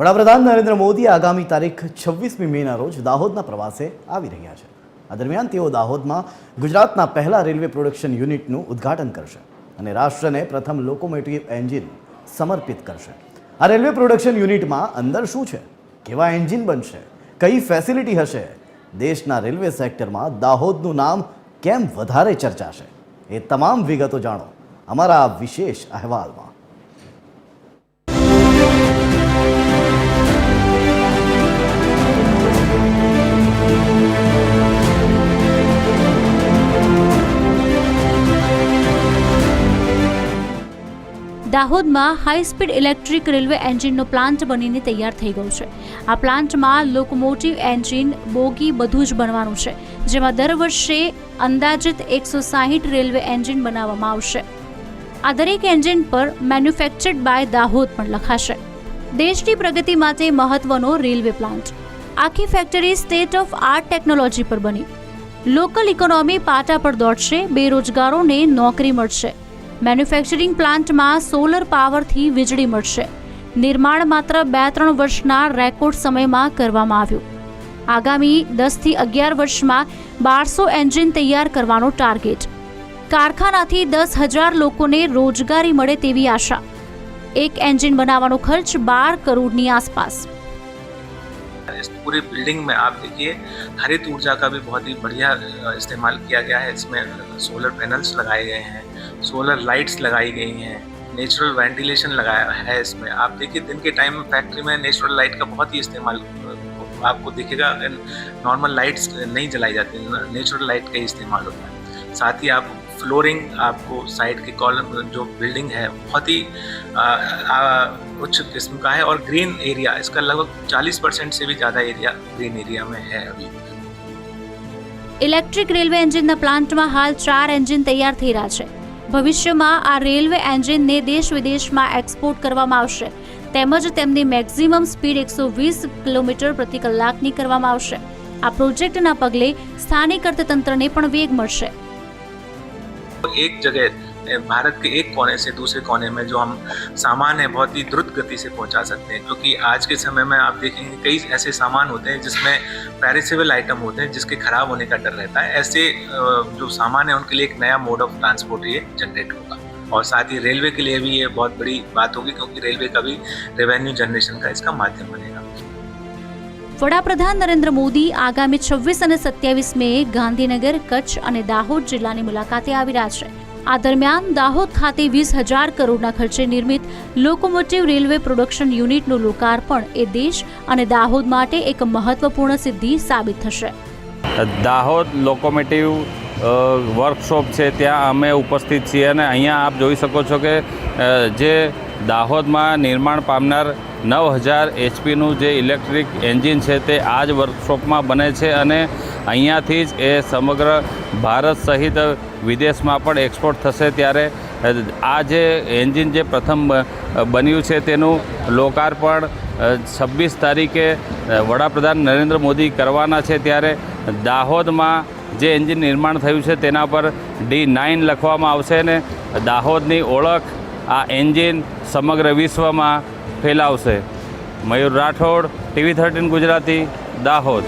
વડાપ્રધાન નરેન્દ્ર મોદી આગામી તારીખ 26મી મેના રોજ દાહોદના પ્રવાસે આવી રહ્યા છે। આ દરમિયાન તેઓ દાહોદમાં ગુજરાતના પહેલા રેલવે પ્રોડક્શન યુનિટનું ઉદ્ઘાટન કરશે અને રાષ્ટ્રને પ્રથમ લોકોમોટિવ એન્જિન સમર્પિત કરશે। આ રેલવે પ્રોડક્શન યુનિટમાં અંદર શું છે, કેવા એન્જિન બનશે, કઈ ફેસિલિટી હશે, દેશના રેલવે સેક્ટરમાં દાહોદનું નામ કેમ વધારે ચર્ચાશે, એ તમામ વિગતો જાણો અમારા આ વિશેષ અહેવાલમાં। દાહોદમાં હાઈ સ્પીડ ઇલેક્ટ્રિક રેલવે એન્જિનનો પ્લાન્ટ બનીને તૈયાર થઈ ગયો છે। આ પ્લાન્ટમાં લોકોમોટિવ એન્જિન, બોગી બધું જ બનવાનું છે, જેમાં દર વર્ષે અંદાજિત 160 રેલવે એન્જિન બનાવવામાં આવશે। આ દરેક એન્જિન પર મેન્યુફેક્ચર્ડ બાય દાહોદ પણ લખાશે। દેશની પ્રગતિ માટે મહત્વનો રેલવે પ્લાન્ટ। આખી factory state of art technology પર બની। લોકલ ઇકોનોમી પાટા પર દોડશે, બેરોજગારોને નોકરી મળશે। મેન્યુફેક્ચરિંગ પ્લાન્ટમાં સોલર પાવરથી વીજળી મળશે। નિર્માણ માત્ર 2-3 વર્ષના રેકોર્ડ સમયમાં કરવામાં આવ્યું। આગામી 10 થી 11 વર્ષમાં 1200 એન્જિન તૈયાર કરવાનો ટાર્ગેટ। કારખાનાથી 10,000 લોકોને રોજગારી મળે તેવી આશા। એક એન્જિન બનાવવાનો ખર્ચ 12 કરોડની આસપાસ। इस पूरी बिल्डिंग में आप देखिए हरित ऊर्जा का भी बहुत ही बढ़िया इस्तेमाल किया गया है। इसमें सोलर पैनल्स लगाए गए हैं, सोलर लाइट्स लगाई गई हैं, नेचुरल वेंटिलेशन लगाया है। इसमें आप देखिए दिन के टाइम में फैक्ट्री में नेचुरल लाइट का बहुत ही इस्तेमाल आपको दिखेगा। नॉर्मल लाइट्स नहीं जलाई जाती, नेचुरल लाइट का ही इस्तेमाल होता है। साथ ही आप फ्लोरिंग आपको साइड के कॉलम जो बिल्डिंग है बहुत ही उच्च किस्म का है। और ग्रीन एरिया इसका लगभग 40% से भी ज़्यादा एरिया ग्रीन एरिया में है अभी। ઇલેક્ટ્રિક રેલવે એન્જિનના પ્લાન્ટમાં હાલ 4 એન્જિન તૈયાર થઈ રહ્યા છે। ભવિષ્યમાં આ રેલવે એન્જિનને દેશ વિદેશમાં એક્સપોર્ટ કરવામાં આવશે, તેમજ તેમની મેક્સિમમ સ્પીડ 120 કિલોમીટર પ્રતિ કલાકની કરવામાં આવશે। આ પ્રોજેક્ટના પગલે સ્થાનિક અર્થતંત્રને પણ વેગ મળશે। एक जगह भारत के एक कोने से दूसरे कोने में जो हम सामान है बहुत ही द्रुत गति से पहुंचा सकते हैं, क्योंकि आज के समय में आप देखेंगे कई ऐसे सामान होते हैं जिसमें पेरिसेबल आइटम होते हैं जिसके खराब होने का डर रहता है। ऐसे जो सामान है उनके लिए एक नया मोड ऑफ ट्रांसपोर्ट ये जनरेट होगा। और साथ ही रेलवे के लिए भी ये बहुत बड़ी बात होगी, क्योंकि रेलवे का भी रेवेन्यू जनरेशन का इसका माध्यम बनेगा। વડાપ્રધાન નરેન્દ્ર મોદી આગામી 26 અને 27 મે ગાંધીનગર, કચ્છ અને દાહોદ જિલ્લાની મુલાકાતે આવી રહ્યા છે। આ દરમિયાન દાહોદ ખાતે 20,000 કરોડના ખર્ચે નિર્મિત લોકોમોટિવ રેલવે પ્રોડક્શન યુનિટનું લોકાર્પણ એ દેશ અને દાહોદ માટે એક મહત્વપૂર્ણ સિદ્ધિ સાબિત થશે। દાહોદ લોકોમોટિવ વર્કશોપ છે, ત્યાં અમે ઉપસ્થિત છીએ અને અહીંયા આપ જોઈ શકો છો કે જે દાહોદમાં નિર્માણ પામનાર 9,000 એચપીનું જે ઇલેક્ટ્રિક એન્જિન છે તે આ જ વર્કશોપમાં બને છે અને અહીંયાથી જ એ સમગ્ર ભારત સહિત વિદેશમાં પણ એક્સપોર્ટ થશે। ત્યારે આ જે એન્જિન જે પ્રથમ બન્યું છે તેનું લોકાર્પણ 26 તારીખે વડાપ્રધાન નરેન્દ્ર મોદી કરવાના છે। ત્યારે દાહોદમાં જે એન્જિન નિર્માણ થયું છે તેના પર D9 લખવામાં આવશે અને દાહોદની ઓળખ આ એન્જિન સમગ્ર વિશ્વમાં ફેલાવશે। મયુર રાઠોડ, TV13 ગુજરાતી, દાહોદ।